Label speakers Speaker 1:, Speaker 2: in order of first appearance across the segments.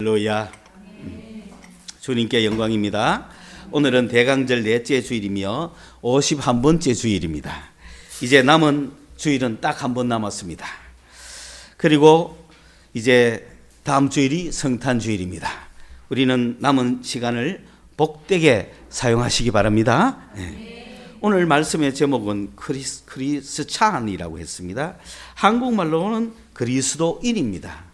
Speaker 1: 할렐루야. 주님께 영광입니다. 오늘은 대강절 넷째 주일이며 51번째 주일입니다. 이제 남은 주일은 딱 한 번 남았습니다. 그리고 이제 다음 주일이 성탄 주일입니다. 우리는 남은 시간을 복되게 사용하시기 바랍니다. 오늘 말씀의 제목은 크리스찬이라고 했습니다. 한국말로는 그리스도인입니다.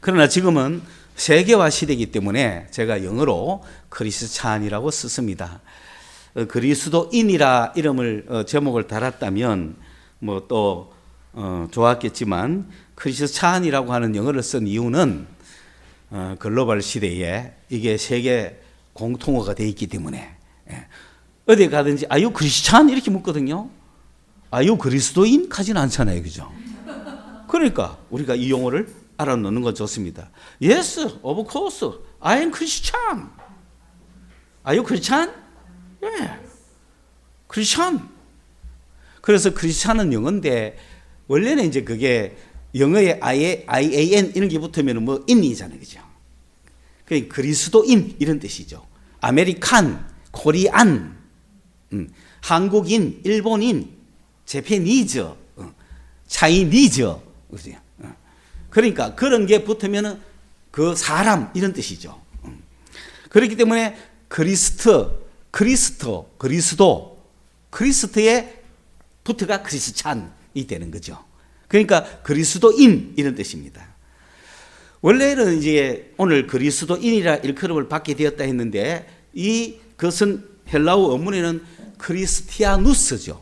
Speaker 1: 그러나 지금은 세계화 시대이기 때문에 제가 영어로 크리스찬이라고 썼습니다. 그리스도인이라 이름을 제목을 달았다면 뭐 또 좋았겠지만 크리스찬이라고 하는 영어를 쓴 이유는 글로벌 시대에 이게 세계 공통어가 되어 있기 때문에 어디 가든지 아유 크리스찬 이렇게 묻거든요. 아유 그리스도인 하진 않잖아요, 그죠? 그러니까 우리가 이 용어를 알아놓는 건 좋습니다. Yes, of course, I am Christian. Are you Christian? Yeah, Christian. 그래서 크리스찬은 영어인데 원래는 이제 그게 영어에 IAN 이런 게 붙으면 뭐 인이잖아요, 그죠? 그 그리스도인 이런 뜻이죠. 아메리칸, 코리안, 한국인, 일본인, 재패니즈, 차이니즈, 그죠? 그러니까 그런 게 붙으면 그 사람 이런 뜻이죠. 그렇기 때문에 그리스도에 부터가 크리스찬이 되는 거죠. 그러니까 그리스도인 이런 뜻입니다. 원래는 이제 오늘 그리스도인이라 일컬음을 받게 되었다 했는데 그것은 헬라어 원문에는 크리스티아누스죠.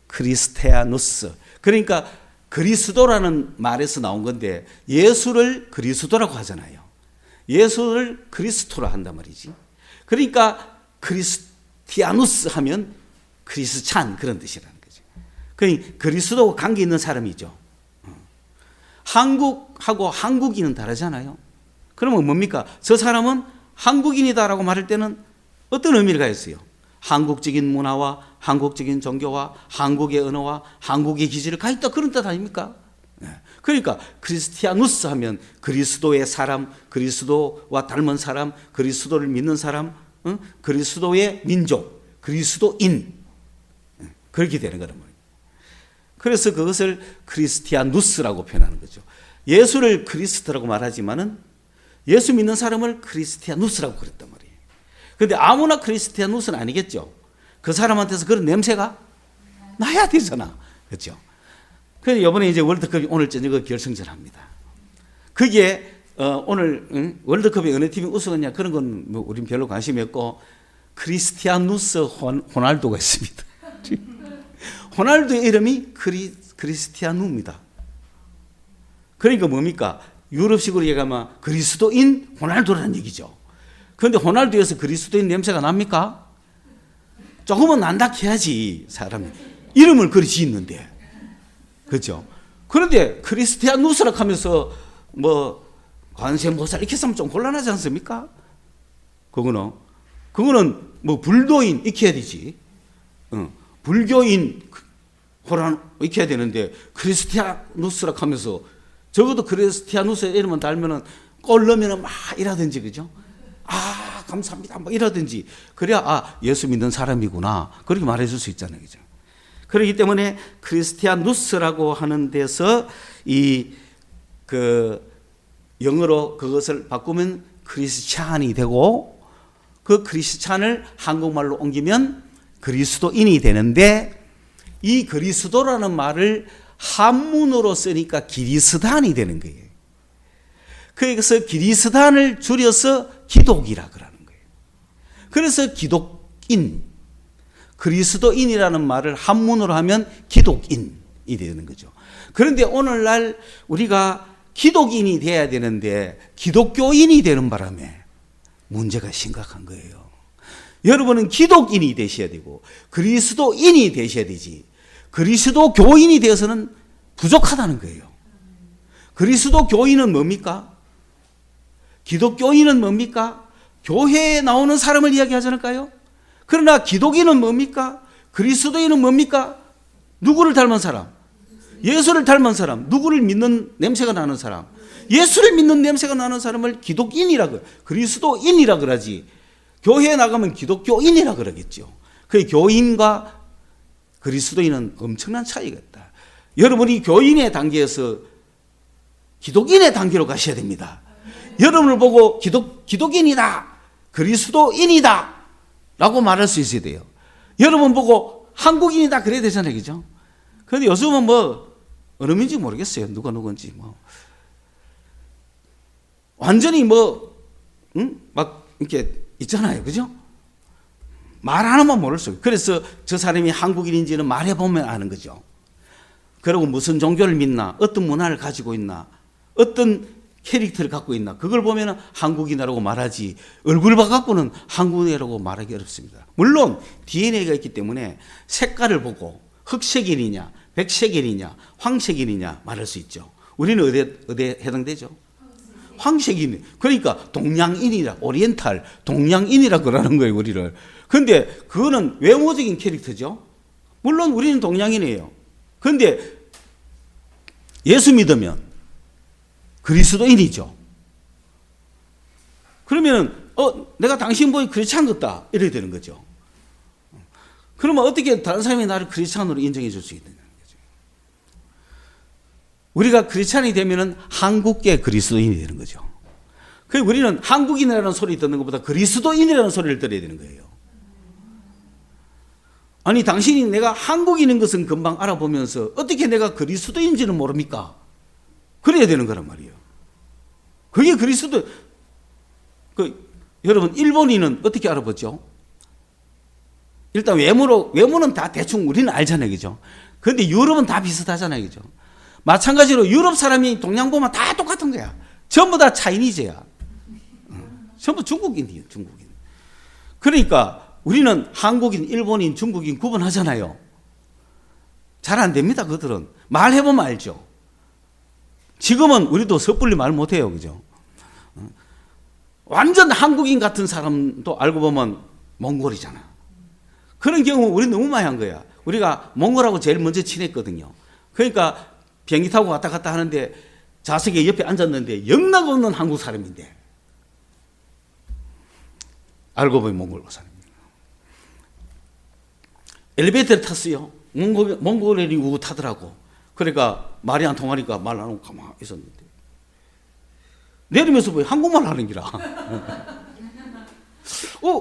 Speaker 1: 크리스티아누스. 그러니까 그리스도라는 말에서 나온 건데 예수를 그리스도라고 하잖아요. 예수를 그리스도라 한단 말이지. 그러니까 크리스티아누스 하면 크리스찬 그런 뜻이라는 거죠. 그러니까 그리스도와 관계 있는 사람이죠. 한국하고 한국인은 다르잖아요. 그러면 뭡니까? 저 사람은 한국인이다라고 말할 때는 어떤 의미를 가졌어요? 한국적인 문화와 한국적인 종교와 한국의 언어와 한국의 기질을 가졌다 그런 뜻 아닙니까? 그러니까 크리스티아누스 하면 그리스도의 사람, 그리스도와 닮은 사람, 그리스도를 믿는 사람, 그리스도의 민족, 그리스도인 그렇게 되는 거란 말이에요. 그래서 그것을 크리스티아누스라고 표현하는 거죠. 예수를 그리스도라고 말하지만은 예수 믿는 사람을 크리스티아누스라고 그랬단 말이에요. 그런데 아무나 크리스티아누스는 아니겠죠. 그 사람한테서 그런 냄새가 나야 되잖아. 그렇죠? 그래서 이번에 이제 월드컵이 오늘 저녁에 결승전 합니다. 그게 오늘 월드컵에 어느 팀이 우승했냐 그런 건 뭐 우린 별로 관심이 없고 크리스티아누스 호날두가 있습니다. 호날두의 이름이 크리스티아누입니다. 그러니까 뭡니까? 유럽식으로 얘기하면 그리스도인 호날두라는 얘기죠. 그런데 호날두에서 그리스도인 냄새가 납니까? 조금은 난다 해야지 사람이. 이름을 그리 지었는데. 그렇죠? 그런데 크리스티아누스라 하면서 뭐 관세음보살 이렇게 쓰면 좀 곤란하지 않습니까? 그거는 뭐 불도인 이렇게 해야 되지. 불교인 이렇게 해야 되는데 크리스티아누스라 하면서 적어도 크리스티아누스의 이름은 달면은 꼴 넣으면 막 이라든지 그죠? 아 감사합니다 뭐 이라든지 그래야 예수 믿는 사람이구나 그렇게 말해줄 수 있잖아요, 그죠? 그렇기 때문에 크리스티아누스라고 하는 데서 영어로 그것을 바꾸면 크리스찬이 되고 그 크리스찬을 한국말로 옮기면 그리스도인이 되는데 이 그리스도라는 말을 한문으로 쓰니까 기리스단이 되는 거예요. 그래서 기리스단을 줄여서 기독이라 그러는 거예요. 그래서 기독인, 그리스도인이라는 말을 한문으로 하면 기독인이 되는 거죠. 그런데 오늘날 우리가 기독인이 돼야 되는데 기독교인이 되는 바람에 문제가 심각한 거예요. 여러분은 기독인이 되셔야 되고 그리스도인이 되셔야 되지 그리스도 교인이 되어서는 부족하다는 거예요. 그리스도 교인은 뭡니까? 기독교인은 뭡니까? 교회에 나오는 사람을 이야기하지 않을까요? 그러나 기독인은 뭡니까? 그리스도인은 뭡니까? 누구를 닮은 사람? 예수를 닮은 사람, 누구를 믿는 냄새가 나는 사람, 예수를 믿는 냄새가 나는 사람을 기독인이라 그리스도인이라 그러지. 교회에 나가면 기독교인이라 그러겠죠. 그 교인과 그리스도인은 엄청난 차이가 있다. 여러분이 교인의 단계에서 기독인의 단계로 가셔야 됩니다. 여러분을 보고 기독인이다, 그리스도인이다 라고 말할 수 있어야 돼요. 여러분 보고 한국인이다 그래야 되잖아요. 그죠? 그런데 요즘은 뭐 어느 민지 모르겠어요. 누가 누군지 뭐 완전히 뭐 막 이렇게 있잖아요. 그죠? 말 하나만 모를 수 있어요. 그래서 저 사람이 한국인인지는 말해보면 아는 거죠. 그리고 무슨 종교를 믿나, 어떤 문화를 가지고 있나, 어떤 캐릭터를 갖고 있나, 그걸 보면 한국인이라고 말하지, 얼굴 봐갖고는 한국인이라고 말하기 어렵습니다. 물론 DNA가 있기 때문에 색깔을 보고 흑색인이냐, 백색인이냐, 황색인이냐 말할 수 있죠. 우리는 어디에 해당되죠? 황색인. 그러니까 동양인이라, 오리엔탈, 동양인이라 그러는 거예요, 우리를. 근데 그거는 외모적인 캐릭터죠. 물론 우리는 동양인이에요. 그런데 예수 믿으면 그리스도인이죠. 그러면 내가 당신 보기 크리스찬 같다 이래야 되는 거죠. 그러면 어떻게 다른 사람이 나를 크리스찬으로 인정해 줄 수 있느냐 거죠. 우리가 크리스찬이 되면은 한국계 그리스도인이 되는 거죠. 그래서 우리는 한국인이라는 소리 듣는 것보다 그리스도인이라는 소리를 들어야 되는 거예요. 아니 당신이 내가 한국인인 것은 금방 알아보면서 어떻게 내가 그리스도인지는 모릅니까? 그래야 되는 거란 말이에요. 그게 그리스도. 여러분 일본인은 어떻게 알아보죠? 일단 외모는 다 대충 우리는 알잖아요. 그죠? 그런데 유럽은 다 비슷하잖아요. 그죠? 마찬가지로 유럽 사람이 동양 보면 다 똑같은 거야. 전부 다 차이니즈야. 전부 중국인이에요. 중국인. 그러니까 우리는 한국인, 일본인, 중국인 구분하잖아요. 잘 안 됩니다. 그들은. 말해보면 알죠. 지금은 우리도 섣불리 말 못해요. 그죠? 완전 한국인 같은 사람도 알고 보면 몽골이잖아. 그런 경우 우리 너무 많이 한 거야. 우리가 몽골하고 제일 먼저 친했거든요. 그러니까 비행기 타고 왔다 갔다 하는데 좌석에 옆에 앉았는데 영락 없는 한국 사람인데 알고 보면 몽골 사람입니다. 엘리베이터를 탔어요. 몽골인이 우고 타더라고. 그러니까 말이 안 통하니까 말 안 하고 가만히 있었는데 내리면서 뭐 한국말 하는 기라.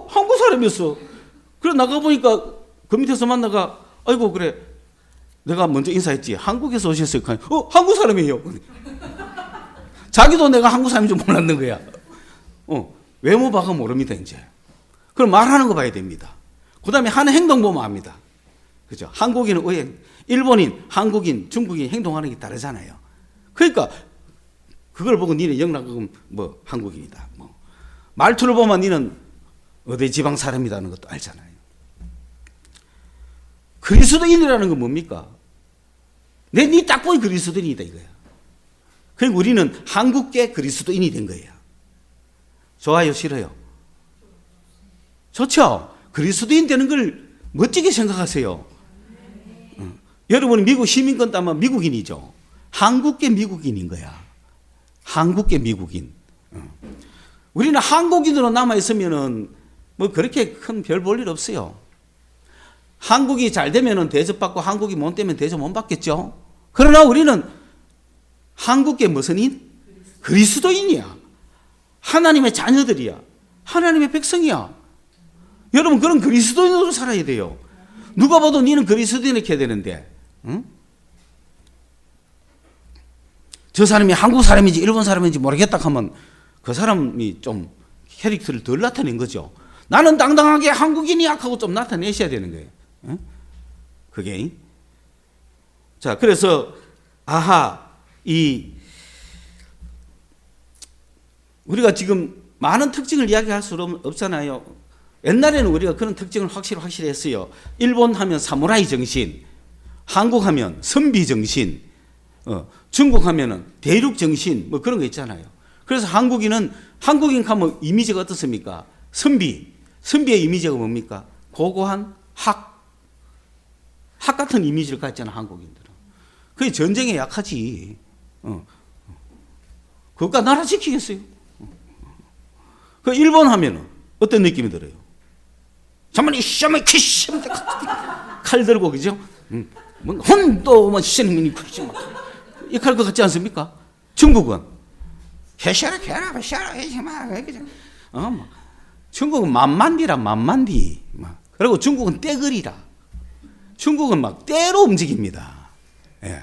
Speaker 1: 한국 사람이었어. 그래 나가보니까 그 밑에서 만나가 아이고 그래 내가 먼저 인사했지. 한국에서 오셨어요. 한국 사람이에요. 자기도 내가 한국 사람인 줄 몰랐는 거야. 외모 봐가 모릅니다 이제. 그럼 말하는 거 봐야 됩니다. 그 다음에 하는 행동 보면 압니다. 그죠? 한국인은 왜 일본인, 한국인, 중국인 행동하는 게 다르잖아요. 그러니까 그걸 보고 니는 영락은 뭐 한국인이다. 뭐 말투를 보면 니는 어디 지방 사람이라는 것도 알잖아요. 그리스도인이라는 건 뭡니까? 니 딱 보니 그리스도인이다 이거야. 그러니까 우리는 한국계 그리스도인이 된 거예요. 좋아요, 싫어요? 좋죠? 그리스도인 되는 걸 멋지게 생각하세요. 여러분이 미국 시민권 따면 미국인이죠. 한국계 미국인인 거야. 한국계 미국인. 우리는 한국인으로 남아있으면은 뭐 그렇게 큰 별 볼 일 없어요. 한국이 잘 되면은 대접받고 한국이 못 되면 대접 못 받겠죠. 그러나 우리는 한국계 무슨 인? 그리스도인이야. 하나님의 자녀들이야. 하나님의 백성이야. 여러분 그런 그리스도인으로 살아야 돼요. 누가 봐도 니는 그리스도인 이렇게 해야 되는데 응? 저 사람이 한국 사람인지 일본 사람인지 모르겠다 하면 그 사람이 좀 캐릭터를 덜 나타낸 거죠. 나는 당당하게 한국인이야 하고 좀 나타내셔야 되는 거예요. 응? 그게 자 그래서 우리가 지금 많은 특징을 이야기할 수 없잖아요. 옛날에는 우리가 그런 특징을 확실히 했어요. 일본 하면 사무라이 정신, 한국 하면 선비 정신, 중국 하면은 대륙 정신, 뭐 그런 거 있잖아요. 그래서 한국인 하면 이미지가 어떻습니까? 선비의 이미지가 뭡니까? 고고한 학 같은 이미지를 갖잖아, 한국인들은. 그게 전쟁에 약하지. 그것과 나라 지키겠어요? 그 일본 하면은 어떤 느낌이 들어요? 정말 이 시험에 키시 칼 들고 그죠? 혼도 뭐 시험이 키시 이칼 것 같지 않습니까? 중국은 해셔라 개라 해셔라 해시마 중국은 만만디라 만만디. 그리고 중국은 떼거리라. 중국은 막 때로 움직입니다. 예.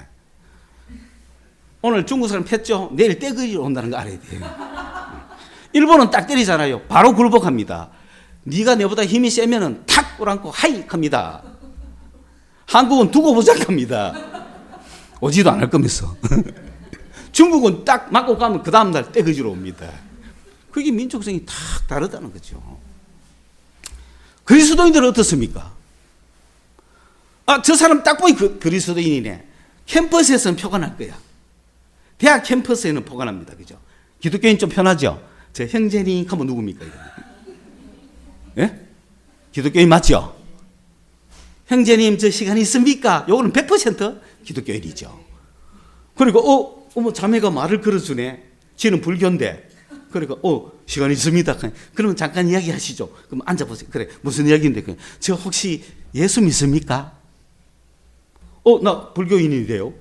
Speaker 1: 오늘 중국 사람 폈죠? 내일 떼거리로 온다는 거 알아야 돼요. 일본은 딱 때리잖아요. 바로 굴복합니다. 네가 내보다 힘이 세면은 탁 꼬랑고 하이 합니다. 한국은 두고 보자 합니다. 오지도 않을 거면서. 중국은 딱 맞고 가면 그 다음날 떼거지로 옵니다. 그게 민족성이 탁 다르다는 거죠. 그리스도인들은 어떻습니까? 저 사람 딱 보니 그리스도인이네. 캠퍼스에서는 표가 날 거야. 대학 캠퍼스에는 표가 납니다. 그죠? 기독교인 좀 편하죠? 저 형제님 하면 누굽니까? 예? 기독교인 맞죠? 형제님 저 시간 있습니까? 요거는 100% 기독교인이죠. 그리고 어머 자매가 말을 걸어주네. 지는 불교인데. 그러니까 시간 있습니다. 그러면 잠깐 이야기하시죠. 그럼 앉아보세요. 그래 무슨 이야기인데? 저 혹시 예수 믿습니까? 나 불교인인데요.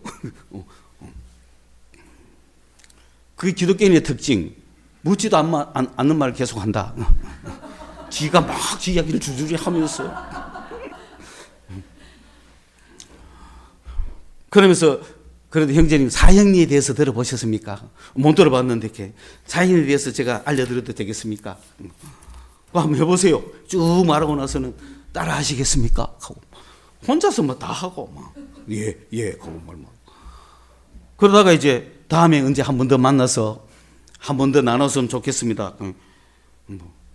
Speaker 1: 그게 기독교인의 특징. 묻지도 않는 말을 계속한다. 지가 막 지 이야기를 줄줄이 하면서. 그러면서 그래도 형제님 사형리에 대해서 들어보셨습니까? 못 들어봤는데 이렇게 사형리에 대해서 제가 알려드려도 되겠습니까? 한번 해보세요. 쭉 말하고 나서는 따라 하시겠습니까? 하고 혼자서 뭐 다 하고 막 예 하고 말만. 그러다가 이제 다음에 언제 한 번 더 만나서 한 번 더 나눴으면 좋겠습니다.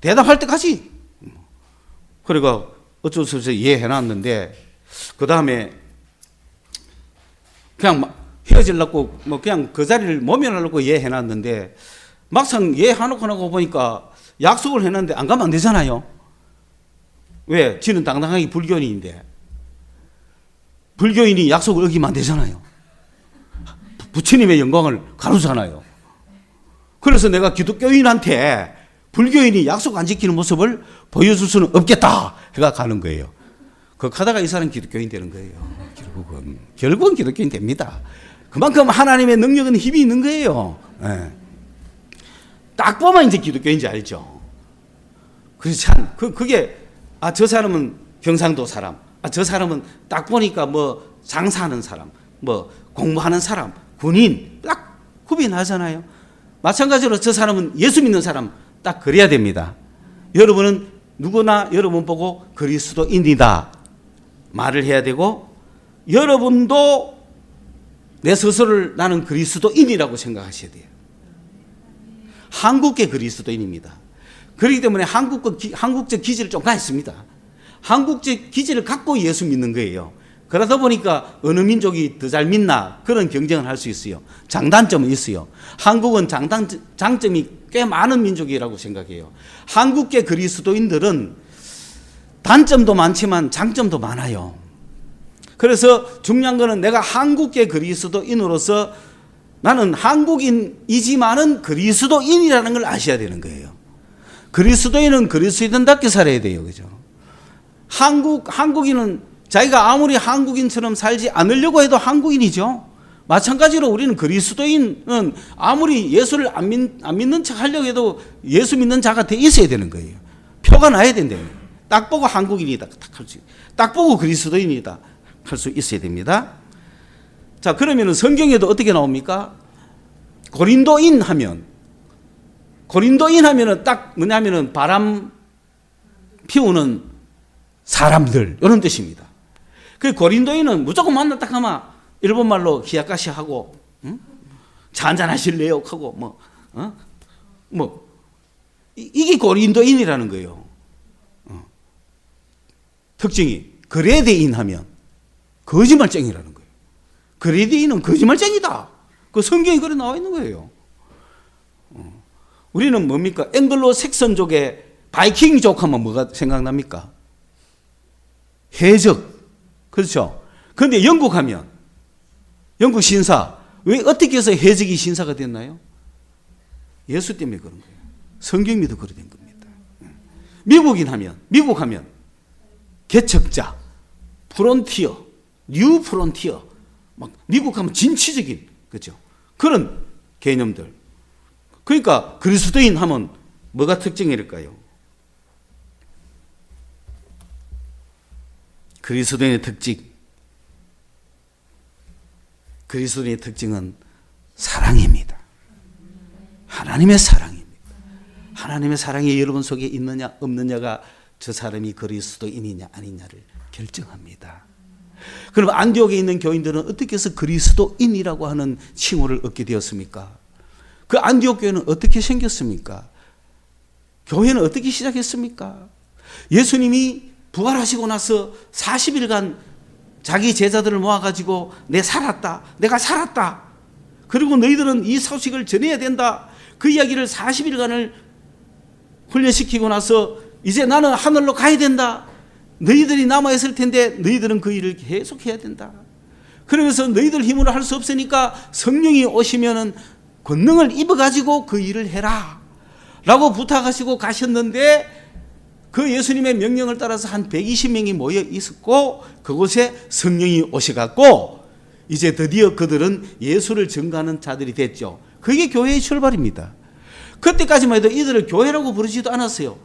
Speaker 1: 대답할 때까지. 그러니까 어쩔 수 없이 이해해놨는데 그 다음에 그냥 헤어지려고 그냥 그 자리를 모면하려고 이해해놨는데 막상 이해해놓고 나고 보니까 약속을 해놨는데 안 가면 안 되잖아요. 왜? 지는 당당하게 불교인인데 불교인이 약속을 어기면 안 되잖아요. 부처님의 영광을 가르잖아요. 그래서 내가 기독교인한테 불교인이 약속 안 지키는 모습을 보여줄 수는 없겠다 해가 가는 거예요. 그렇게 하다가 이 사람 기독교인 되는 거예요. 결국은 기독교인 됩니다. 그만큼 하나님의 능력은 힘이 있는 거예요. 네. 딱 보면 이제 기독교인지 알죠. 그래서 참 그게 저 사람은 경상도 사람, 저 사람은 딱 보니까 뭐 장사하는 사람, 뭐 공부하는 사람, 군인 딱 구분하잖아요. 마찬가지로 저 사람은 예수 믿는 사람 딱 그래야 됩니다. 여러분은 누구나 여러분 보고 그리스도인이다 말을 해야 되고 여러분도 내 스스로를 나는 그리스도인이라고 생각하셔야 돼요. 한국계 그리스도인입니다. 그렇기 때문에 한국적 기질을 좀 가졌습니다. 한국적 기질을 갖고 예수 믿는 거예요. 그러다 보니까 어느 민족이 더 잘 믿나 그런 경쟁을 할 수 있어요. 장단점은 있어요. 한국은 장점이 꽤 많은 민족이라고 생각해요. 한국계 그리스도인들은 단점도 많지만 장점도 많아요. 그래서 중요한 거는 내가 한국계 그리스도인으로서 나는 한국인이지만은 그리스도인이라는 걸 아셔야 되는 거예요. 그리스도인은 그리스도인답게 살아야 돼요. 그죠? 한국인은 자기가 아무리 한국인처럼 살지 않으려고 해도 한국인이죠. 마찬가지로 우리는 그리스도인은 아무리 예수를 안 믿는 척 하려고 해도 예수 믿는 자가 돼 있어야 되는 거예요. 표가 나야 된다요. 딱 보고 한국인이다. 딱 보고 그리스도인이다. 할 수 있어야 됩니다. 자, 그러면은 성경에도 어떻게 나옵니까? 고린도인 하면은 딱 뭐냐면은 바람 피우는 사람들 이런 뜻입니다. 그 고린도인은 무조건 만났다 하면 일본말로 히야카시 하고 차 한잔 하실래요? 하고 이게 고린도인이라는 거예요. 특징이 그레데인 하면 거짓말쟁이라는 거예요. 그레데인은 거짓말쟁이다. 그 성경에 그래 나와 있는 거예요. 우리는 뭡니까? 앵글로 색선족의 바이킹족 하면 뭐가 생각납니까? 해적. 그렇죠? 그런데 영국 하면 영국 신사, 왜 어떻게 해서 해적이 신사가 됐나요? 예수 때문에 그런 거예요. 성경 믿어 그래 된 겁니다. 미국 하면 개척자, 프론티어, 뉴 프론티어, 막 미국 하면 진취적인, 그죠? 그런 개념들. 그러니까 그리스도인 하면 뭐가 특징일까요? 그리스도인의 특징은 사랑입니다. 하나님의 사랑입니다. 하나님의 사랑이 여러분 속에 있느냐 없느냐가 저 사람이 그리스도인이냐 아니냐를 결정합니다. 그럼 안디옥에 있는 교인들은 어떻게 해서 그리스도인이라고 하는 칭호를 얻게 되었습니까? 그 안디옥 교회는 어떻게 생겼습니까? 교회는 어떻게 시작했습니까? 예수님이 부활하시고 나서 40일간 자기 제자들을 모아가지고 내가 살았다. 그리고 너희들은 이 소식을 전해야 된다. 그 이야기를 40일간을 훈련시키고 나서 이제 나는 하늘로 가야 된다. 너희들이 남아있을 텐데 너희들은 그 일을 계속해야 된다. 그러면서 너희들 힘으로 할 수 없으니까 성령이 오시면은 권능을 입어가지고 그 일을 해라 라고 부탁하시고 가셨는데 그 예수님의 명령을 따라서 한 120명이 모여 있었고 그곳에 성령이 오셔갖고 이제 드디어 그들은 예수를 증거하는 자들이 됐죠. 그게 교회의 출발입니다. 그때까지만 해도 이들을 교회라고 부르지도 않았어요.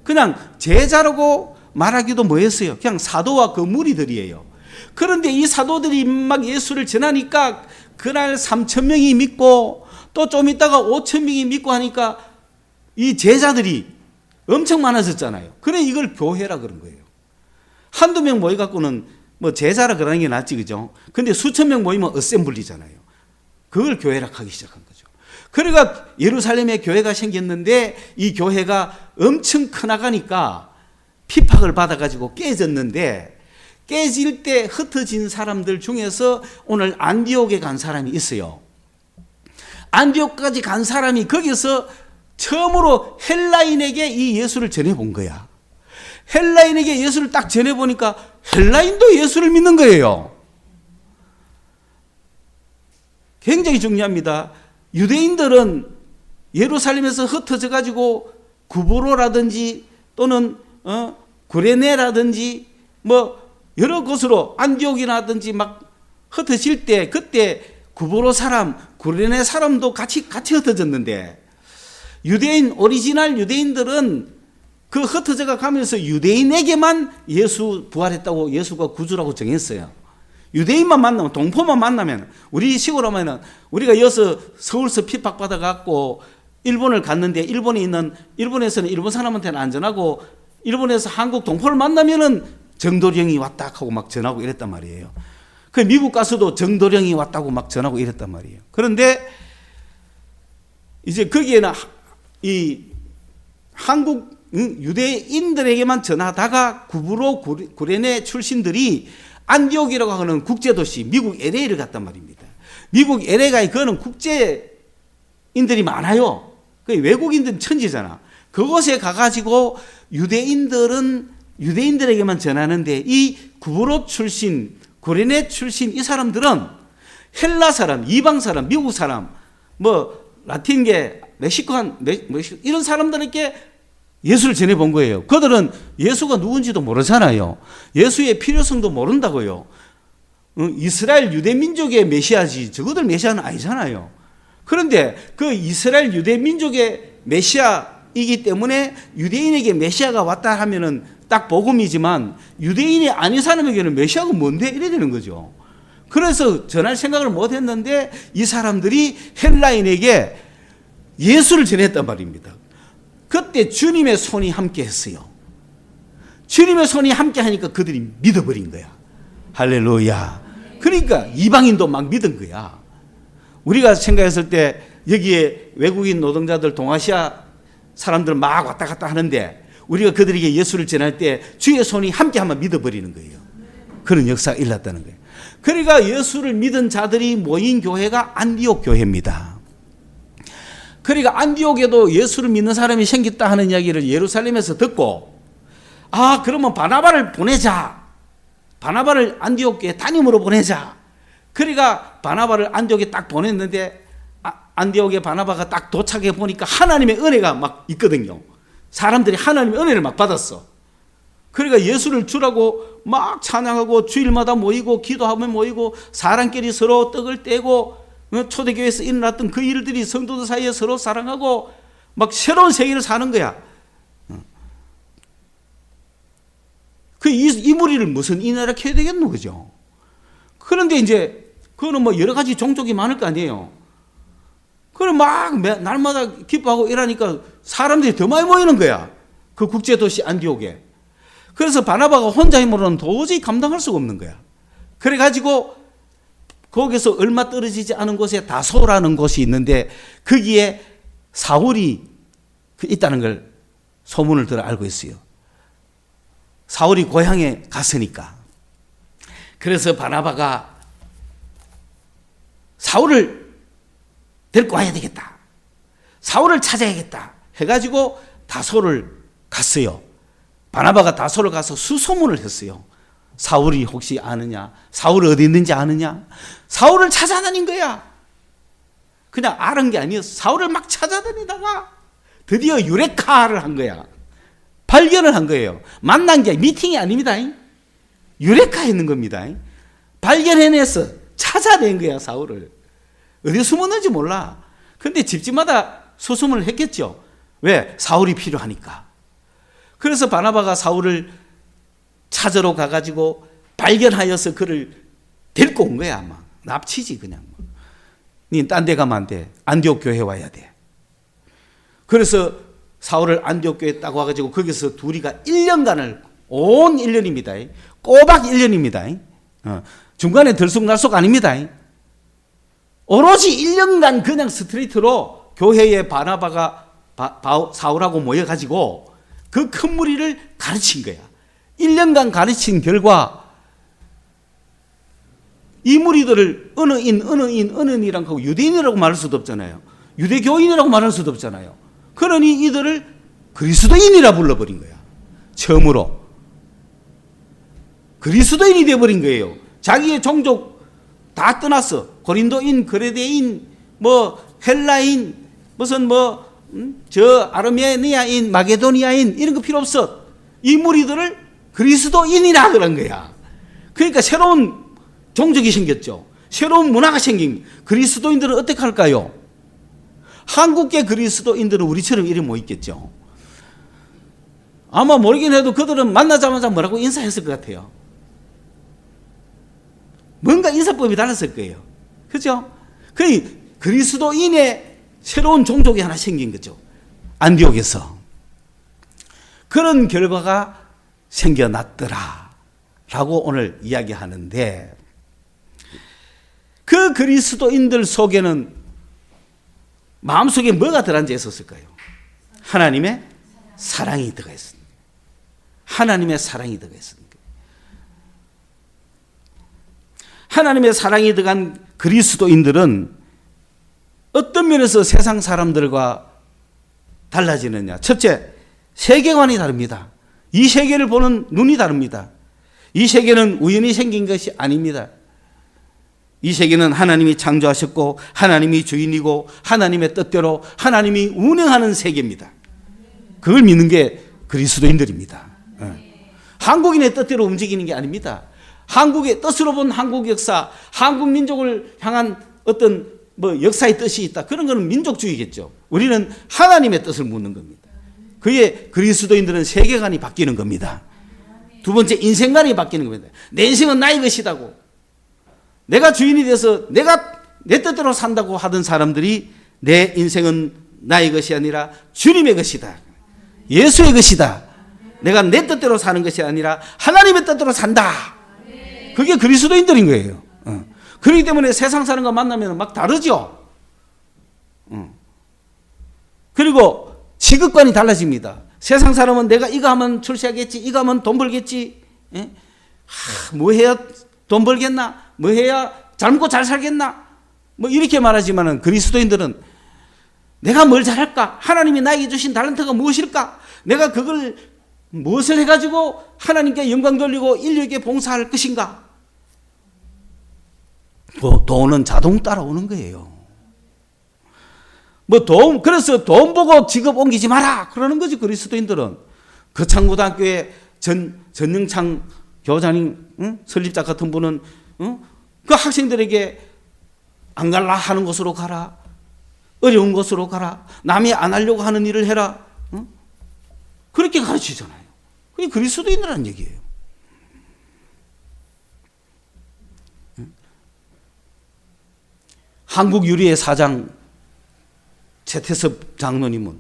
Speaker 1: 그냥 제자라고 말하기도 뭐했어요. 그냥 사도와 그 무리들이에요. 그런데 이 사도들이 막 예수를 전하니까 그날 3,000명이 믿고 또 좀 있다가 5,000명이 믿고 하니까 이 제자들이 엄청 많아졌잖아요. 그래 이걸 교회라 그런 거예요. 한두 명 모여갖고는 뭐 제자라 그러는 게 낫지, 그죠? 근데 수천 명 모이면 어셈블리잖아요. 그걸 교회라 하기 시작한 거죠. 그러니까 예루살렘에 교회가 생겼는데 이 교회가 엄청 커나가니까 핍박을 받아가지고 깨졌는데 깨질 때 흩어진 사람들 중에서 오늘 안디옥에 간 사람이 있어요. 안디옥까지 간 사람이 거기서 처음으로 헬라인에게 이 예수를 전해본 거야. 헬라인에게 예수를 딱 전해보니까 헬라인도 예수를 믿는 거예요. 굉장히 중요합니다. 유대인들은 예루살렘에서 흩어져 가지고 구브로라든지 또는 구레네라든지 뭐 여러 곳으로 안디옥이라든지 막 흩어질 때 그때 구브로 사람, 구레네 사람도 같이 흩어졌는데 유대인, 오리지널 유대인들은 그 흩어져가 가면서 유대인에게만 예수 부활했다고 예수가 구주라고 정했어요. 유대인만 만나면, 동포만 만나면, 우리 시골 오면은 우리가 여기서 서울서 핍박받아갖고 일본을 갔는데 일본에서는 일본 사람한테는 안전하고 일본에서 한국 동포를 만나면은 정도령이 왔다 하고 막 전하고 이랬단 말이에요. 그 미국 가서도 정도령이 왔다고 막 전하고 이랬단 말이에요. 그런데 이제 거기에는 이 한국 유대인들에게만 전하다가 구브로 구레네 출신들이 안디옥이라고 하는 국제도시 미국 LA를 갔단 말입니다. 미국 LA가 그거는 국제인들이 많아요. 외국인들은 천지잖아. 그곳에 가가지고 유대인들에게만 전하는데 이 구브로 출신, 구레네 출신 이 사람들은 헬라 사람, 이방 사람, 미국 사람, 뭐 라틴계, 멕시코한 이런 사람들에게 예수를 전해본 거예요. 그들은 예수가 누군지도 모르잖아요. 예수의 필요성도 모른다고요. 이스라엘 유대민족의 메시아지 저거들 메시아는 아니잖아요. 그런데 그 이스라엘 유대민족의 메시아이기 때문에 유대인에게 메시아가 왔다 하면은 딱 복음이지만 유대인이 아닌 사람에게는 메시아가 뭔데? 이래 되는 거죠. 그래서 전할 생각을 못 했는데 이 사람들이 헬라인에게 예수를 전했단 말입니다. 그때 주님의 손이 함께 했어요. 주님의 손이 함께 하니까 그들이 믿어버린 거야. 할렐루야. 그러니까 이방인도 막 믿은 거야. 우리가 생각했을 때 여기에 외국인 노동자들 동아시아 사람들 막 왔다 갔다 하는데 우리가 그들에게 예수를 전할 때 주의 손이 함께 하면 믿어버리는 거예요. 그런 역사가 일어났다는 거예요. 그러니까 예수를 믿은 자들이 모인 교회가 안디옥 교회입니다. 그러니까 안디옥에도 예수를 믿는 사람이 생겼다 하는 이야기를 예루살렘에서 듣고 그러면 바나바를 보내자. 바나바를 안디옥 교회 담임으로 보내자. 그러니까 바나바를 안디옥에 딱 보냈는데 안디옥에 바나바가 딱 도착해 보니까 하나님의 은혜가 막 있거든요. 사람들이 하나님의 은혜를 막 받았어. 그러니까 예수를 주라고 막 찬양하고 주일마다 모이고 기도하면 모이고 사람끼리 서로 떡을 떼고 초대교회에서 일어났던 그 일들이 성도들 사이에 서로 사랑하고 막 새로운 세계를 사는 거야. 이 무리를 무슨 인하라 해야 되겠노, 그죠? 그런데 이제 그거는 뭐 여러 가지 종족이 많을 거 아니에요. 그럼 막 날마다 기뻐하고 이러니까 사람들이 더 많이 모이는 거야. 그 국제도시 안디옥에. 그래서 바나바가 혼자 힘으로는 도저히 감당할 수가 없는 거야. 그래가지고 거기서 얼마 떨어지지 않은 곳에 다소라는 곳이 있는데 거기에 사울이 있다는 걸 소문을 들어 알고 있어요. 사울이 고향에 갔으니까. 그래서 바나바가 사울을 데리고 와야 되겠다. 사울을 찾아야겠다. 해가지고 다소를 갔어요. 바나바가 다소를 가서 수소문을 했어요. 사울이 혹시 아느냐? 사울이 어디 있는지 아느냐? 사울을 찾아다닌 거야. 그냥 아는 게 아니었어. 사울을 막 찾아다니다가 드디어 유레카를 한 거야. 발견을 한 거예요. 만난 게 미팅이 아닙니다. 유레카 했는 겁니다. 발견해내서 찾아낸 거야, 사울을. 어디 숨었는지 몰라. 근데 집집마다 수소문을 했겠죠. 왜? 사울이 필요하니까. 그래서 바나바가 사울을 찾으러 가가지고 발견하여서 그를 데리고 온 거야. 아마 납치지 그냥. 니 딴 데 가면 안 돼. 안디옥 교회 와야 돼. 그래서 사울을 안디옥 교회에 딱 와가지고 거기서 둘이가 1년간을 온 1년입니다. 꼬박 1년입니다. 중간에 들쑥날쑥 아닙니다. 오로지 1년간 그냥 스트레이트로 교회에 바나바가 사울하고 모여가지고 그 큰 무리를 가르친 거야. 1년간 가르친 결과 이 무리들을 어느인이라고 하고 유대인이라고 말할 수도 없잖아요. 유대교인이라고 말할 수도 없잖아요. 그러니 이들을 그리스도인이라 불러버린 거야. 처음으로. 그리스도인이 되어버린 거예요. 자기의 종족 다 떠났어. 고린도인, 그레데인, 뭐 헬라인, 무슨 저 아르메니아인, 마게도니아인 이런 거 필요 없어. 이 무리들을 그리스도인이라 그런 거야. 그러니까 새로운 종족이 생겼죠. 새로운 문화가 생긴. 그리스도인들은 어떻게 할까요? 한국계 그리스도인들은 우리처럼 이리 못 있겠죠. 아마 모르긴 해도 그들은 만나자마자 뭐라고 인사했을 것 같아요. 뭔가 인사법이 달랐을 거예요. 그죠? 그리스도인의 새로운 종족이 하나 생긴 거죠. 안디옥에서. 그런 결과가 생겨났더라. 라고 오늘 이야기하는데 그 그리스도인들 속에는 마음속에 뭐가 들어앉아 있었을까요? 하나님의 사랑이 들어가 있습니다. 하나님의 사랑이 들어가 있습니다. 하나님의 사랑이 들어간 그리스도인들은 어떤 면에서 세상 사람들과 달라지느냐? 첫째, 세계관이 다릅니다. 이 세계를 보는 눈이 다릅니다. 이 세계는 우연히 생긴 것이 아닙니다. 이 세계는 하나님이 창조하셨고 하나님이 주인이고 하나님의 뜻대로 하나님이 운행하는 세계입니다. 그걸 믿는 게 그리스도인들입니다. 한국인의 뜻대로 움직이는 게 아닙니다. 한국의 뜻으로 본 한국 역사, 한국 민족을 향한 어떤 역사의 뜻이 있다. 그런 거는 민족주의겠죠. 우리는 하나님의 뜻을 묻는 겁니다. 그의 그리스도인들은 세계관이 바뀌는 겁니다. 두 번째, 인생관이 바뀌는 겁니다. 내 인생은 나의 것이다고. 내가 주인이 돼서 내가 내 뜻대로 산다고 하던 사람들이 내 인생은 나의 것이 아니라 주님의 것이다. 예수의 것이다. 내가 내 뜻대로 사는 것이 아니라 하나님의 뜻대로 산다. 그게 그리스도인들인 거예요. 그렇기 때문에 세상 사람과 만나면 막 다르죠. 그리고 지극관이 달라집니다. 세상 사람은 내가 이거 하면 출세하겠지, 이거 하면 돈 벌겠지, 뭐 해야 돈 벌겠나, 뭐 해야 잘 먹고 잘 살겠나, 뭐 이렇게 말하지만은 그리스도인들은 내가 뭘 잘할까, 하나님이 나에게 주신 달란트가 무엇일까, 내가 그걸 무엇을 해가지고 하나님께 영광 돌리고 인류에게 봉사할 것인가. 돈은 자동 따라오는 거예요. 그래서 돈 보고 직업 옮기지 마라 그러는 거지. 그리스도인들은 거창고등학교에 전영창 교장님, 설립자 같은 분은 그 학생들에게 안 갈라 하는 곳으로 가라, 어려운 곳으로 가라, 남이 안 하려고 하는 일을 해라, 그렇게 가르치잖아요. 그게 그리스도인이라는 얘기예요. 한국 유리의 사장 최태섭 장로님은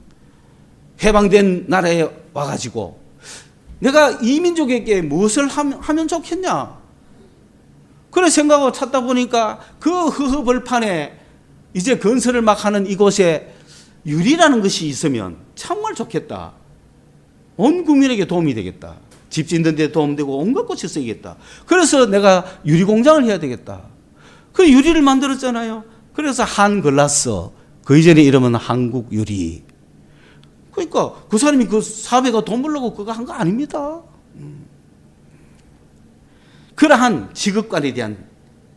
Speaker 1: 해방된 나라에 와가지고 내가 이 민족에게 무엇을 하면 좋겠냐, 그래 생각하고 찾다 보니까 그 허허벌판에 이제 건설을 막 하는 이곳에 유리라는 것이 있으면 정말 좋겠다. 온 국민에게 도움이 되겠다. 집 짓는 데 도움되고 온갖 곳에 쓰이겠다. 그래서 내가 유리 공장을 해야 되겠다. 그 유리를 만들었잖아요. 그래서 한글라스, 그 이전에 이름은 한국 유리. 그러니까 그 사람이 그 사업에가 돈 벌려고 그거 한 거 아닙니다. 그러한 직업관에 대한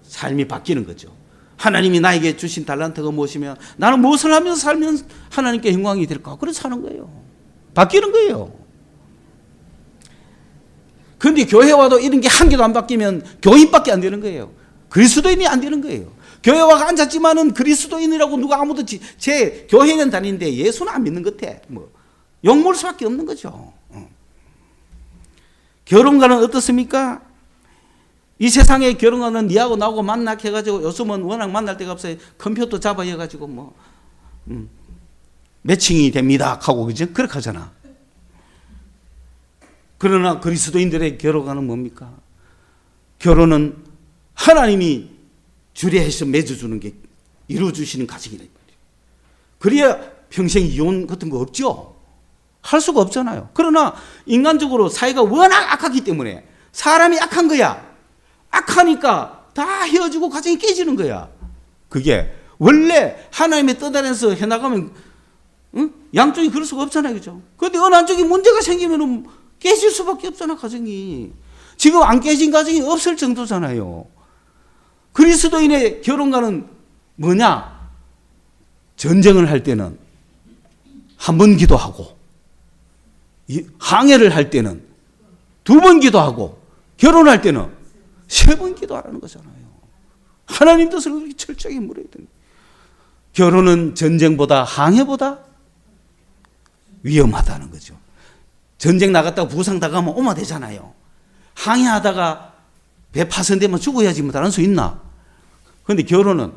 Speaker 1: 삶이 바뀌는 거죠. 하나님이 나에게 주신 달란트가 무엇이면 나는 무엇을 하면서 살면 하나님께 영광이 될까? 그래서 사는 거예요. 바뀌는 거예요. 그런데 교회 와도 이런 게 한 개도 안 바뀌면 교인밖에 안 되는 거예요. 그리스도인이 안 되는 거예요. 교회 와가 앉았지만은 그리스도인이라고 누가 아무도 제 교회는 다니는데 예수는 안 믿는 것 같아. 욕먹을 수밖에 없는 거죠. 결혼과는 어떻습니까? 이 세상에 결혼하는 니하고 나하고 만나게 해가지고 요즘은 워낙 만날 데가 없어요. 컴퓨터 잡아여가지고 매칭이 됩니다 하고 그죠? 그렇게 하잖아. 그러나 그리스도인들의 결혼과는 뭡니까? 결혼은 하나님이 주례해서 맺어주는 게 이루어주시는 가정이란 말이에요. 그래야 평생 이혼 같은 거 없죠. 할 수가 없잖아요. 그러나 인간적으로 사회가 워낙 악하기 때문에 사람이 악한 거야. 악하니까 다 헤어지고 가정이 깨지는 거야. 그게 원래 하나님의 뜻 안에서 해나가면 양쪽이 그럴 수가 없잖아요. 그죠? 그런데 어느 한쪽이 문제가 생기면 깨질 수밖에 없잖아, 가정이. 지금 안 깨진 가정이 없을 정도잖아요. 그리스도인의 결혼과는 뭐냐? 전쟁을 할 때는 한 번 기도하고, 항해를 할 때는 두 번 기도하고, 결혼할 때는 세 번 기도하라는 거잖아요. 하나님 뜻을 그렇게 철저하게 물어야 됩니다. 결혼은 전쟁보다 항해보다 위험하다는 거죠. 전쟁 나갔다가 부상당하면 오면 되잖아요. 항해하다가 배 파손되면 죽어야지 뭐 다른 수 있나? 그런데 결혼은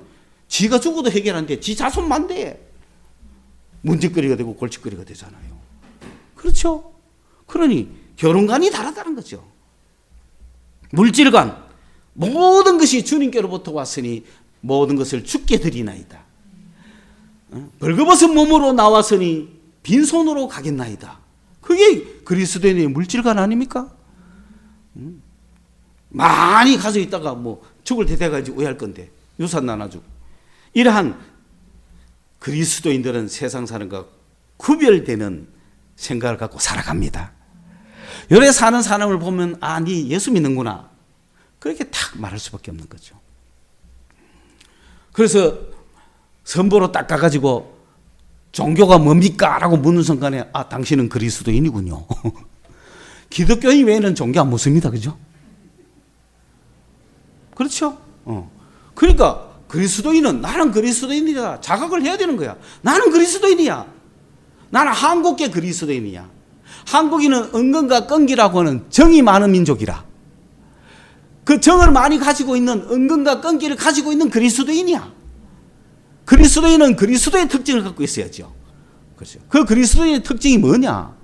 Speaker 1: 지가 죽어도 해결하는데 지 자손만 돼. 문제거리가 되고 골칫거리가 되잖아요. 그렇죠? 그러니 결혼관이 다르다는 거죠. 물질관, 모든 것이 주님께로부터 왔으니 모든 것을 주께 드리나이다. 벌거벗은 몸으로 나왔으니 빈손으로 가겠나이다. 그게 그리스도인의 물질관 아닙니까? 많이 가지고 있다가 죽을 때 돼가지고 왜 할 건데 유산 나눠주고. 이러한 그리스도인들은 세상 사람과 구별되는 생각을 갖고 살아갑니다. 요래 사는 사람을 보면 네 예수 믿는구나. 그렇게 탁 말할 수밖에 없는 거죠. 그래서 선보로 딱 가가지고 종교가 뭡니까? 라고 묻는 순간에 당신은 그리스도인이군요. 기독교인 외에는 종교 안 묻습니다. 그죠? 그렇죠? 그러니까 그리스도인은 나는 그리스도인이다 자각을 해야 되는 거야. 나는 그리스도인이야. 나는 한국계 그리스도인이야. 한국인은 은근과 끈기라고 하는 정이 많은 민족이라. 그 정을 많이 가지고 있는 은근과 끈기를 가지고 있는 그리스도인이야. 그리스도인은 그리스도의 특징을 갖고 있어야죠. 그렇죠. 그 그리스도의 특징이 뭐냐?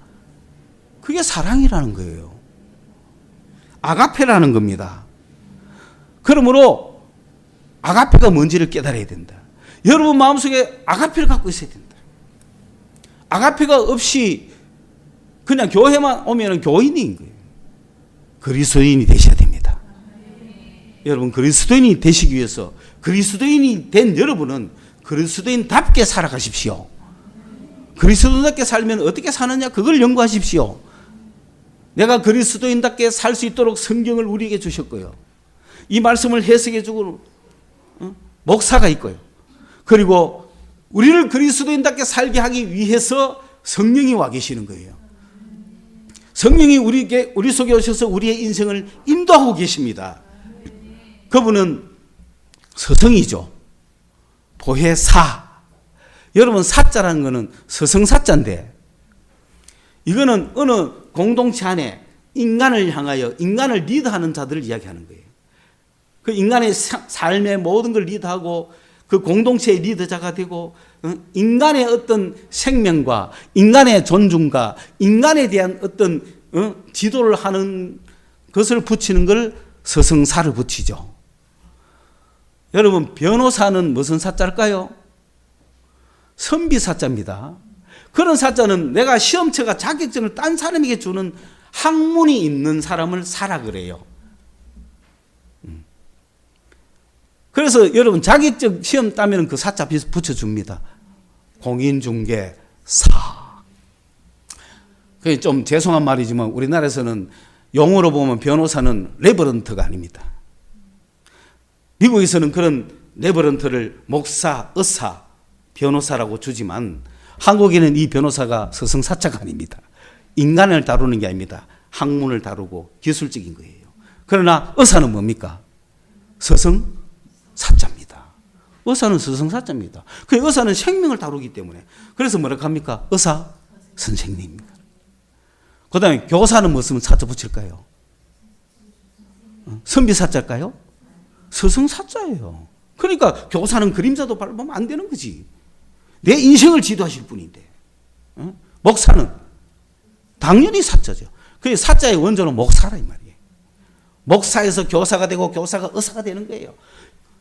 Speaker 1: 그게 사랑이라는 거예요. 아가페라는 겁니다. 그러므로 아가페가 뭔지를 깨달아야 된다. 여러분 마음속에 아가페를 갖고 있어야 된다. 아가페가 없이 그냥 교회만 오면 교인인 거예요. 그리스도인이 되셔야 됩니다. 여러분 그리스도인이 되시기 위해서 그리스도인이 된 여러분은 그리스도인답게 살아가십시오. 그리스도인답게 살면 어떻게 사느냐 그걸 연구하십시오. 내가 그리스도인답게 살 수 있도록 성경을 우리에게 주셨고요. 이 말씀을 해석해 주고 목사가 있고요. 그리고 우리를 그리스도인답게 살게 하기 위해서 성령이 와 계시는 거예요. 성령이 우리 속에 오셔서 우리의 인생을 인도하고 계십니다. 그분은 스승이죠. 보혜사. 여러분, 사자라는 것은 스승사자인데, 이거는 어느 공동체 안에 인간을 향하여 인간을 리드하는 자들을 이야기하는 거예요. 그 인간의 삶의 모든 걸 리드하고 그 공동체의 리더자가 되고 인간의 어떤 생명과 인간의 존중과 인간에 대한 어떤 지도를 하는 것을 붙이는 걸 스승사를 붙이죠. 여러분, 변호사는 무슨 사자일까요? 선비사자입니다. 그런 사자는 내가 시험처가 자격증을 딴 사람에게 주는 학문이 있는 사람을 사라 그래요. 그래서 여러분, 자격증 시험 따면 그 사자 붙여줍니다. 공인중개사. 그게 좀 죄송한 말이지만 우리나라에서는 용어로 보면 변호사는 레버런트가 아닙니다. 미국에서는 그런 레버런트를 목사, 의사, 변호사라고 주지만 한국에는 이 변호사가 스승사자가 아닙니다. 인간을 다루는 게 아닙니다. 학문을 다루고 기술적인 거예요. 그러나 의사는 뭡니까? 스승사자입니다. 의사는 스승사자입니다. 그 의사는 생명을 다루기 때문에. 그래서 뭐라고 합니까? 의사 선생님입니다. 그 다음에 교사는 무슨 사자 붙일까요? 선비사자일까요? 스승사자예요. 그러니까 교사는 그림자도 밟으면 안 되는 거지. 내 인생을 지도하실 분인데. 목사는 당연히 사자죠. 그 사자의 원조는 목사라 이 말이에요. 목사에서 교사가 되고 교사가 의사가 되는 거예요.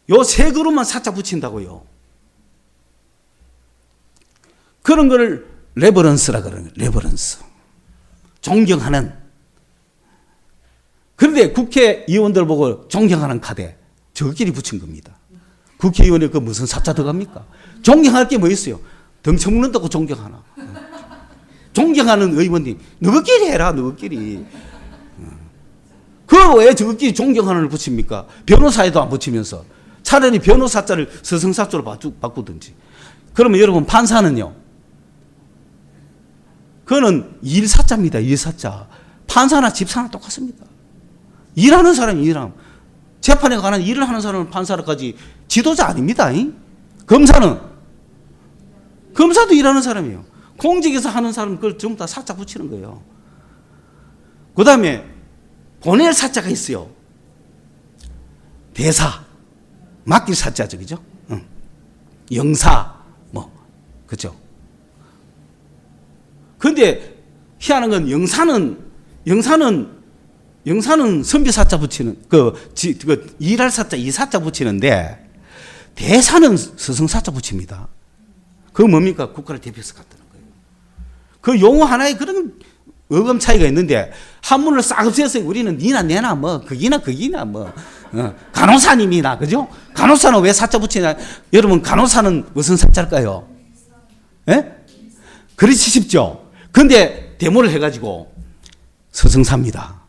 Speaker 1: 요 세 그룹만 사자 붙인다고요. 그런 거를 레버런스라 그러는 거예요. 레버런스. 존경하는. 그런데 국회의원들 보고 존경하는 카드 저끼리 붙인 겁니다. 국회의원이 그 무슨 사자 들어갑니까? 존경할 게 뭐 있어요? 덩치 먹는다고 존경하나? 존경하는 의원님, 너희끼리 해라, 너희끼리. 그거 왜 저끼리 존경하는을 붙입니까? 변호사에도 안 붙이면서. 차라리 변호사자를 스승사자로 바꾸든지. 그러면 여러분, 판사는요? 그거는 일사자입니다, 일사자. 판사나 집사나 똑같습니다. 일하는 사람이 일함. 재판에 관한 일을 하는 사람은 판사라까지 지도자 아닙니다. 검사도 일하는 사람이에요. 공직에서 하는 사람은 그걸 전부 다 사자 붙이는 거예요. 그 다음에 보낼 사자가 있어요. 대사, 맡길 사자죠, 그죠? 영사, 그죠? 근데 희한한 건 영사는 선비 사자 붙이는, 일할 사자, 이 사자 붙이는데, 대사는 스승 사자 붙입니다. 그거 뭡니까? 국가를 대표해서 갖다는 거예요. 그 용어 하나에 그런 어감 차이가 있는데, 한문을 싹 없애서 우리는 니나 내나 그기나 간호사님이나, 그죠? 간호사는 왜 사자 붙이냐? 여러분, 간호사는 무슨 사자일까요? 예? 그렇지 싶죠? 근데 데모를 해가지고 스승사입니다.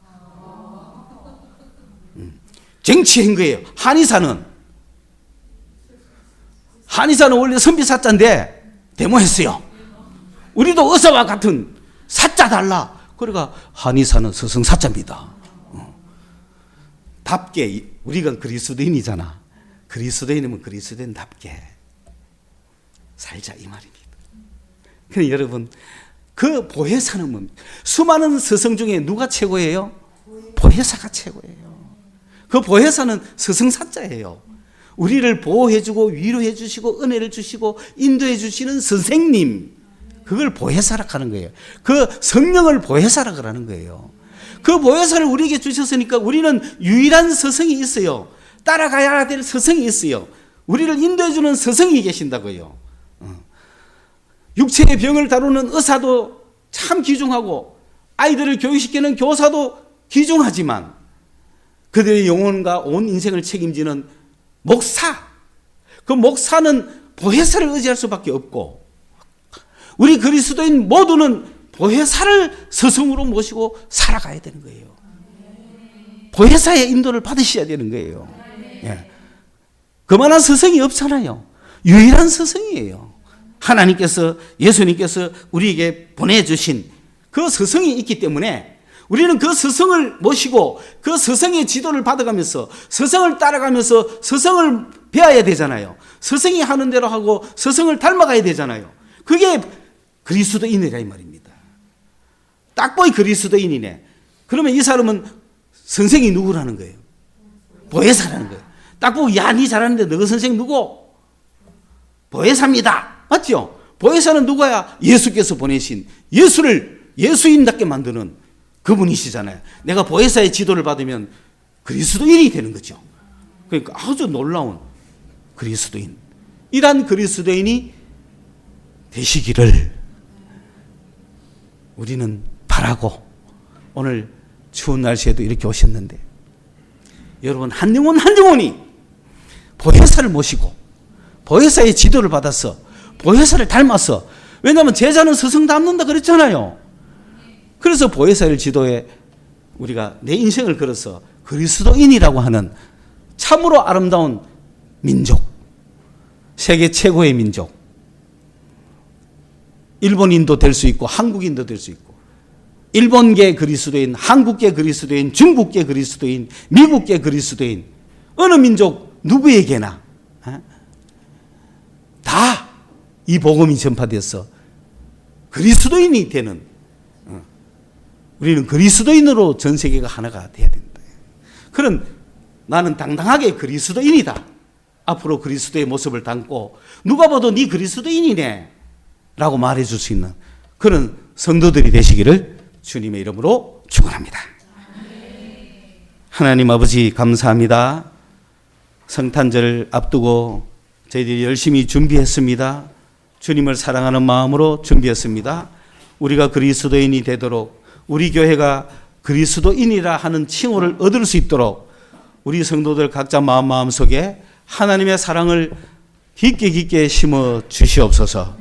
Speaker 1: 쟁취한 거예요. 한의사는 원래 선비사자인데 데모했어요. 우리도 의사와 같은 사자 달라. 그러니까 한의사는 스승사자입니다. 답게, 우리가 그리스도인이잖아. 그리스도인이면 그리스도인답게 살자 이 말입니다. 그럼 여러분, 그 보혜사는 뭡니까? 수많은 스승 중에 누가 최고예요? 보혜사가 최고예요. 그 보혜사는 스승사자예요. 우리를 보호해주고 위로해주시고 은혜를 주시고 인도해주시는 선생님, 그걸 보혜사라 하는 거예요. 그 성령을 보혜사라 그러는 거예요. 그 보혜사를 우리에게 주셨으니까 우리는 유일한 스승이 있어요. 따라가야 될 스승이 있어요. 우리를 인도해주는 스승이 계신다고요. 육체의 병을 다루는 의사도 참 귀중하고 아이들을 교육시키는 교사도 귀중하지만 그들의 영혼과 온 인생을 책임지는 목사, 그 목사는 보혜사를 의지할 수밖에 없고 우리 그리스도인 모두는 보혜사를 스승으로 모시고 살아가야 되는 거예요. 보혜사의 인도를 받으셔야 되는 거예요. 예. 그만한 스승이 없잖아요. 유일한 스승이에요. 하나님께서, 예수님께서 우리에게 보내주신 그 스승이 있기 때문에 우리는 그 스승을 모시고 그 스승의 지도를 받아가면서 스승을 따라가면서 스승을 배워야 되잖아요. 스승이 하는 대로 하고 스승을 닮아가야 되잖아요. 그게 그리스도인이라 이 말입니다. 딱 보이 그리스도인이네. 그러면 이 사람은 선생이 누구라는 거예요? 보혜사라는 거예요. 딱 보고 야, 니 잘하는데 너 선생 누구? 보혜사입니다. 맞죠? 보혜사는 누구야? 예수께서 보내신 예수를 예수인답게 만드는 그분이시잖아요. 내가 보혜사의 지도를 받으면 그리스도인이 되는 거죠. 그러니까 아주 놀라운 그리스도인. 이런 그리스도인이 되시기를 우리는 바라고 오늘 추운 날씨에도 이렇게 오셨는데 여러분 한 영혼 한 영혼이 보혜사를 모시고 보혜사의 지도를 받아서 보혜사를 닮아서 왜냐하면 제자는 스승 닮는다 그랬잖아요. 그래서 보혜사를 지도에 우리가 내 인생을 걸어서 그리스도인이라고 하는 참으로 아름다운 민족, 세계 최고의 민족, 일본인도 될 수 있고 한국인도 될 수 있고 일본계 그리스도인, 한국계 그리스도인, 중국계 그리스도인, 미국계 그리스도인 어느 민족 누구에게나 다 이 복음이 전파돼서 그리스도인이 되는 우리는 그리스도인으로 전 세계가 하나가 돼야 된다. 그런 나는 당당하게 그리스도인이다. 앞으로 그리스도의 모습을 담고 누가 봐도 네 그리스도인이네 라고 말해줄 수 있는 그런 성도들이 되시기를 주님의 이름으로 축원합니다. 하나님 아버지 감사합니다. 성탄절을 앞두고 저희들이 열심히 준비했습니다. 주님을 사랑하는 마음으로 준비했습니다. 우리가 그리스도인이 되도록 우리 교회가 그리스도인이라 하는 칭호를 얻을 수 있도록 우리 성도들 각자 마음속에 하나님의 사랑을 깊게 심어 주시옵소서.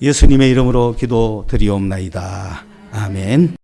Speaker 1: 예수님의 이름으로 기도드리옵나이다. 아멘.